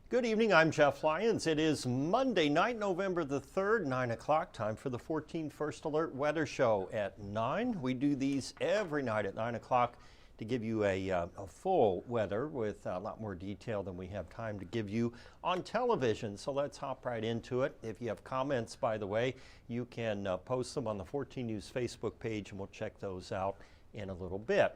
Good evening, I'm Jeff Lyons. It is Monday night, November the 3rd, 9 o'clock, time for the 14First Alert Weather Show at 9. We do these every night at 9 o'clock to give you a full weather with a lot more detail than we have time to give you on television. So let's hop right into it. If you have comments, by the way, you can post them on the 14 News Facebook page and we'll check those out in a little bit.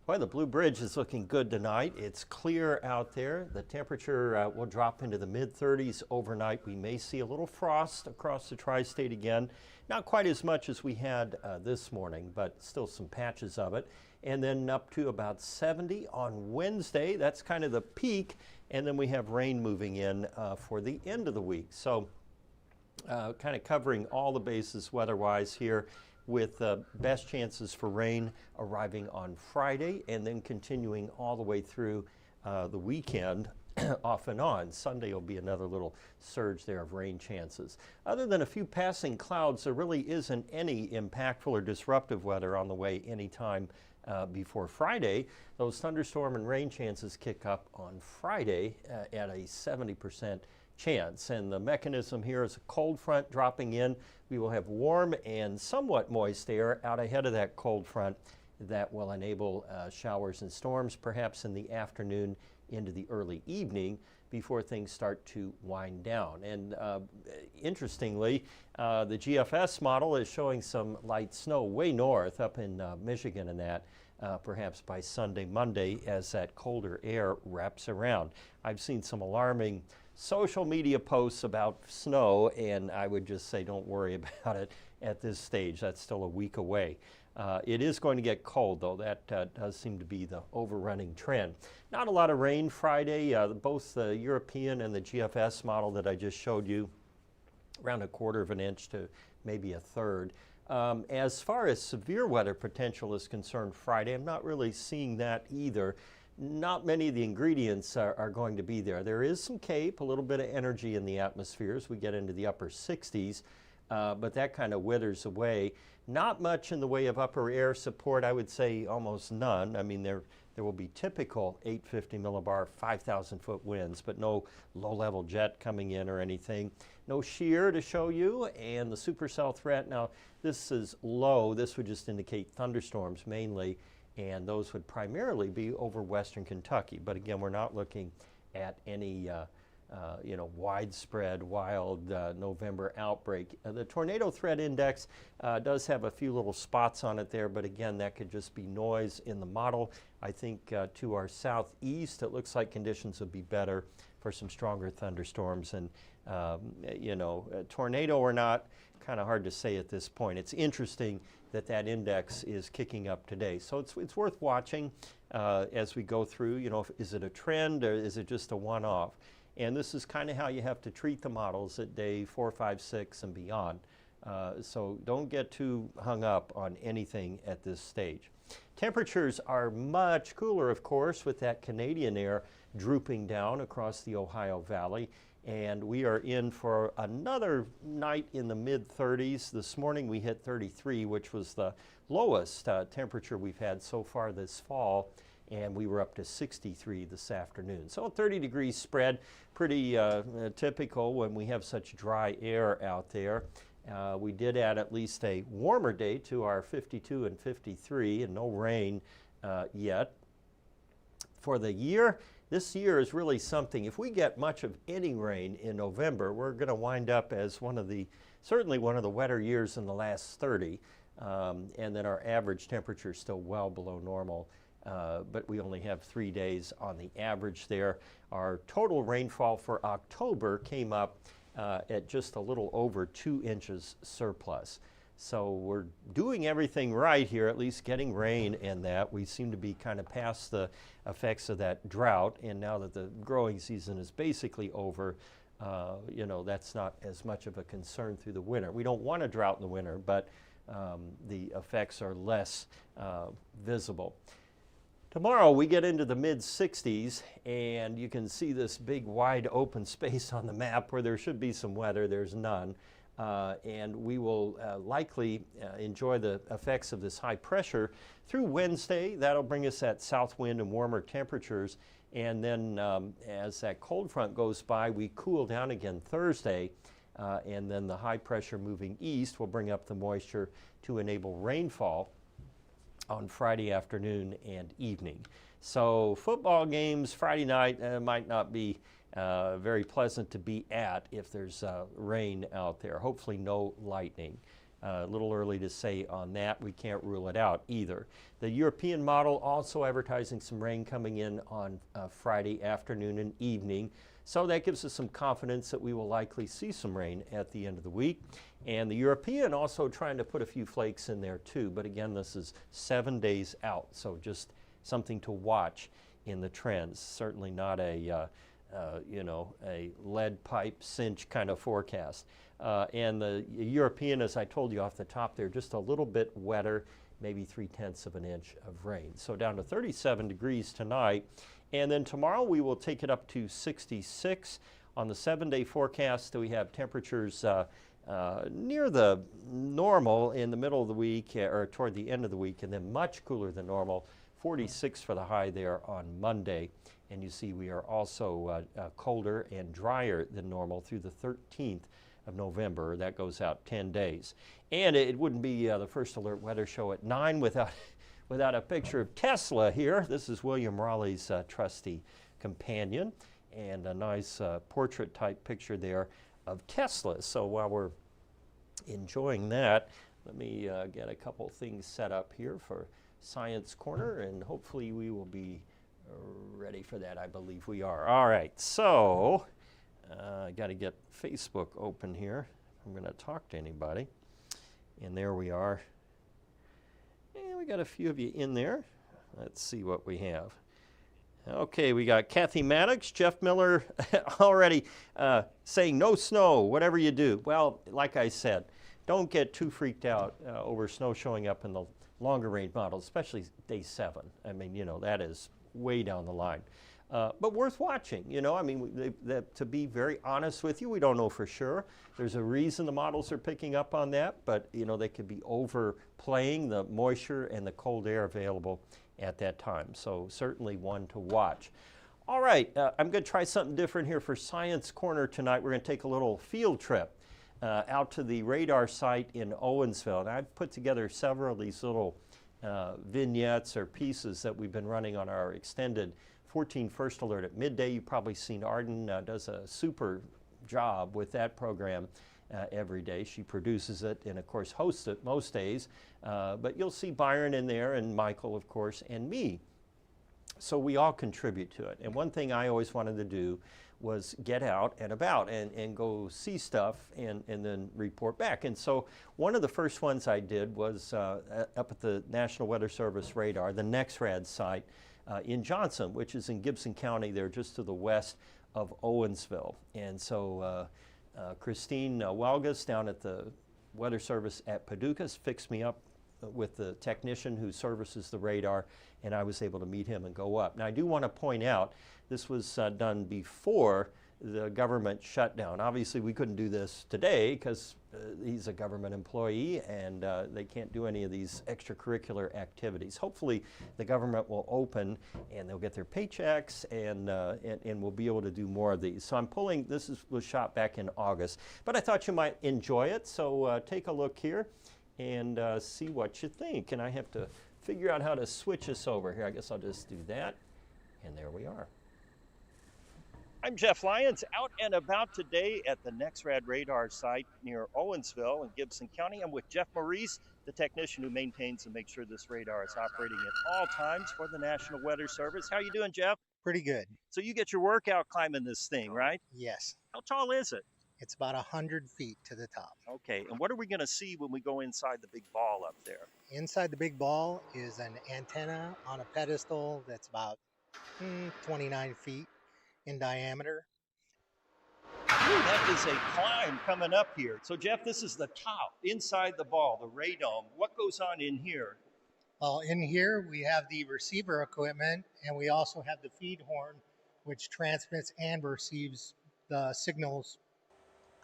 Boy, the Blue Bridge is looking good tonight. It's clear out there. The temperature will drop into the mid-30s overnight. We may see a little frost across the tri-state again. Not quite as much as we had this morning, but still some patches of it. And then up to about 70 on Wednesday. That's kind of the peak. And then we have rain moving in for the end of the week. So kind of covering all the bases weather-wise here, with best chances for rain arriving on Friday and then continuing all the way through the weekend off and on. Sunday will be another little surge there of rain chances. Other than a few passing clouds, there really isn't any impactful or disruptive weather on the way anytime before Friday. Those thunderstorm and rain chances kick up on Friday at a 70% chance. And the mechanism here is a cold front dropping in. We will have warm and somewhat moist air out ahead of that cold front that will enable showers and storms perhaps in the afternoon into the early evening before things start to wind down. And interestingly, the GFS model is showing some light snow way north up in Michigan and that. Perhaps by Sunday, Monday, as that colder air wraps around. I've seen some alarming social media posts about snow, and I would just say don't worry about it at this stage. That's still a week away. It is going to get cold, though. That does seem to be the overrunning trend. Not a lot of rain Friday. Both the European and the GFS model that I just showed you, around 1/4 of an inch to maybe 1/3. As far as severe weather potential is concerned Friday, I'm not really seeing that either. Not many of the ingredients are going to be there. There is some CAPE, a little bit of energy in the atmosphere as we get into the upper 60s, but that kind of withers away. Not much in the way of upper air support, I would say almost none. I mean, there will be typical 850 millibar, 5,000 foot winds, but no low-level jet coming in or anything. No shear to show you, and the supercell threat, now this is low. This would just indicate thunderstorms mainly, and those would primarily be over western Kentucky. But again, we're not looking at any widespread, wild November outbreak. The tornado threat index does have a few little spots on it there, but again, that could just be noise in the model. I think to our southeast, it looks like conditions would be better for some stronger thunderstorms. And, tornado or not, kind of hard to say at this point. It's interesting that that index is kicking up today. So it's worth watching as we go through. Is it a trend or is it just a one-off? And this is kind of how you have to treat the models at day 4, 5, 6 and beyond. So don't get too hung up on anything at this stage. Temperatures are much cooler, of course, with that Canadian air drooping down across the Ohio Valley. And we are in for another night in the mid-30s. This morning we hit 33, which was the lowest temperature we've had so far this fall. And we were up to 63 this afternoon. So a 30-degree spread, pretty typical when we have such dry air out there. We did add at least a warmer day to our 52 and 53, and no rain yet. For the year, this year is really something. If we get much of any rain in November, we're going to wind up as certainly one of the wetter years in the last 30. And then our average temperature is still well below normal. But we only have 3 days on the average there. Our total rainfall for October came up at just a little over 2 inches surplus. So we're doing everything right here, at least getting rain and that. We seem to be kind of past the effects of that drought, and now that the growing season is basically over, that's not as much of a concern through the winter. We don't want a drought in the winter, but the effects are less visible. Tomorrow we get into the mid-60s, and you can see this big wide open space on the map where there should be some weather. There's none. And we will likely enjoy the effects of this high pressure through Wednesday. That'll bring us that south wind and warmer temperatures. And then as that cold front goes by, we cool down again Thursday. And then the high pressure moving east will bring up the moisture to enable rainfall on Friday afternoon and evening. So football games Friday night might not be very pleasant to be at if there's rain out there. Hopefully no lightning. A little early to say on that. We can't rule it out either. The European model also advertising some rain coming in on Friday afternoon and evening. So that gives us some confidence that we will likely see some rain at the end of the week. And the European also trying to put a few flakes in there too. But again, this is 7 days out. So just something to watch in the trends. Certainly not a a lead pipe cinch kind of forecast. And the European, as I told you off the top there, just a little bit wetter, maybe 3/10 of an inch of rain. So down to 37 degrees tonight. And then tomorrow we will take it up to 66. On the 7-day forecast, we have temperatures near the normal in the middle of the week or toward the end of the week, and then much cooler than normal, 46 for the high there on Monday. And you see we are also colder and drier than normal through the 13th of November. That goes out 10 days. And it wouldn't be the First Alert Weather Show at 9 without a picture of Tesla here. This is William Raleigh's trusty companion, and a nice portrait type picture there of Tesla. So while we're enjoying that, let me get a couple things set up here for Science Corner, and hopefully we will be ready for that. I believe we are. All right, so I got to get Facebook open here. I'm going to talk to anybody. And there we are. And we got a few of you in there. Let's see what we have. Okay, we got Kathy Maddox, Jeff Miller already saying no snow, whatever you do. Well, like I said, don't get too freaked out over snow showing up in the longer range models, especially day 7. I mean, that is way down the line. But worth watching, I mean, to be very honest with you, we don't know for sure. There's a reason the models are picking up on that, but they could be overplaying the moisture and the cold air available at that time. So certainly one to watch. All right, I'm going to try something different here for Science Corner tonight. We're going to take a little field trip out to the radar site in Owensville. And I've put together several of these little vignettes or pieces that we've been running on our extended 14First Alert at midday. You've probably seen Arden does a super job with that program every day. She produces it and, of course, hosts it most days. But you'll see Byron in there and Michael, of course, and me. So we all contribute to it. And one thing I always wanted to do was get out and about and go see stuff and then report back. And so one of the first ones I did was up at the National Weather Service radar, the NexRad site in Johnson, which is in Gibson County there just to the west of Owensville. And so Christine Welgus down at the Weather Service at Paducah fixed me up with the technician who services the radar, and I was able to meet him and go up. Now I do want to point out this was done before the government shutdown. Obviously we couldn't do this today because he's a government employee and they can't do any of these extracurricular activities. Hopefully the government will open and they'll get their paychecks and we'll be able to do more of these. So I'm pulling, was shot back in August, but I thought you might enjoy it. So take a look here and see what you think. And I have to figure out how to switch this over here. I guess I'll just do that. And there we are. I'm Jeff Lyons, out and about today at the NexRad radar site near Owensville in Gibson County. I'm with Jeff Maurice, the technician who maintains and makes sure this radar is operating at all times for the National Weather Service. How you doing, Jeff? Pretty good. So you get your workout climbing this thing, right? Yes. How tall is it? It's about 100 feet to the top. Okay, and what are we going to see when we go inside the big ball up there? Inside the big ball is an antenna on a pedestal that's about 29 feet in diameter. Ooh, that is a climb coming up here. So Jeff, this is the top, inside the ball, the radome. What goes on in here? Well, in here we have the receiver equipment, and we also have the feed horn, which transmits and receives the signals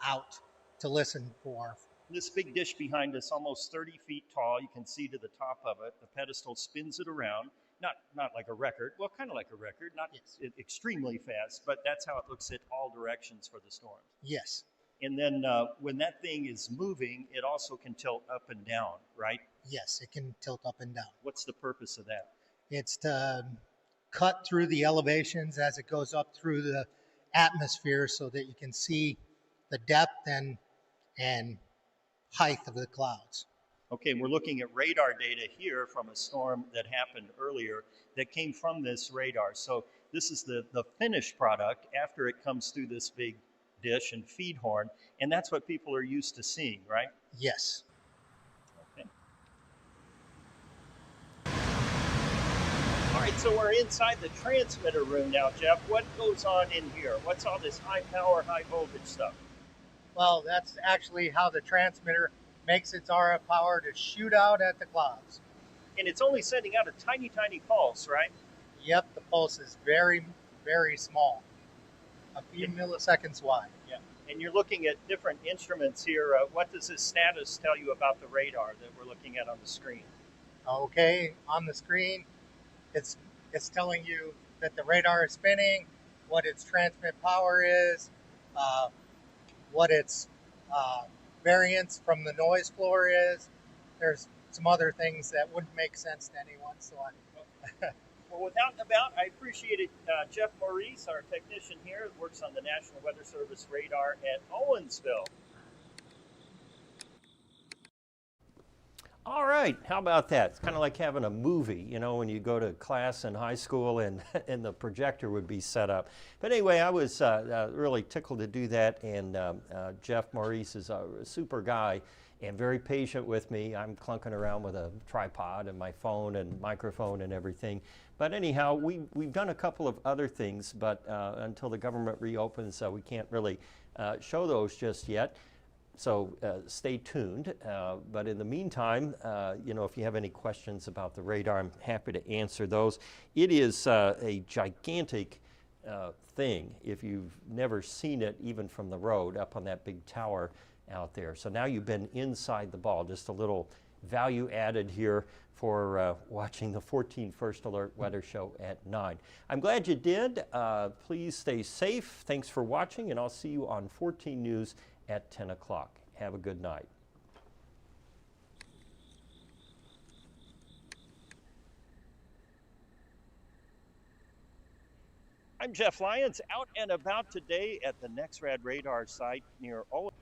out to listen for This big dish behind us, almost 30 feet tall, you can see to the top of it. The pedestal spins it around, not like a record, well, kind of like a record, not Yes. extremely fast, but that's how it looks at all directions for the storms. Yes. And then when that thing is moving, it also can tilt up and down, right? Yes, it can tilt up and down. What's the purpose of that? It's to cut through the elevations as it goes up through the atmosphere so that you can see the depth and height of the clouds. Okay, we're looking at radar data here from a storm that happened earlier that came from this radar. So this is the finished product after it comes through this big dish and feed horn, and that's what people are used to seeing, right? Yes. Okay. All right, so we're inside the transmitter room now, Jeff. What goes on in here? What's all this high power, high voltage stuff? Well, that's actually how the transmitter makes its RF power to shoot out at the clouds. And it's only sending out a tiny, tiny pulse, right? Yep, the pulse is very, very small, a few milliseconds wide. Yeah. And you're looking at different instruments here. What does this status tell you about the radar that we're looking at on the screen? Okay, on the screen, it's telling you that the radar is spinning, what its transmit power is, what its variance from the noise floor is. There's some other things that wouldn't make sense to anyone, so Well, without a doubt, I appreciate it. Jeff Maurice, our technician here, works on the National Weather Service radar at Owensville. All right, how about that? It's kind of like having a movie, you know, when you go to class in high school and, and the projector would be set up. But anyway, I was really tickled to do that, and Jeff Maurice is a super guy and very patient with me. I'm clunking around with a tripod and my phone and microphone and everything. But anyhow, we've done a couple of other things, but until the government reopens, we can't really show those just yet. So stay tuned. But in the meantime, you know, if you have any questions about the radar, I'm happy to answer those. It is a gigantic thing if you've never seen it, even from the road, up on that big tower out there. So now you've been inside the ball. Just a little value added here for watching the 14First Alert Weather Show at 9. I'm glad you did. Please stay safe. Thanks for watching, and I'll see you on 14 News at 10 o'clock. Have a good night. I'm Jeff Lyons, out and about today at the NexRad radar site near Owen.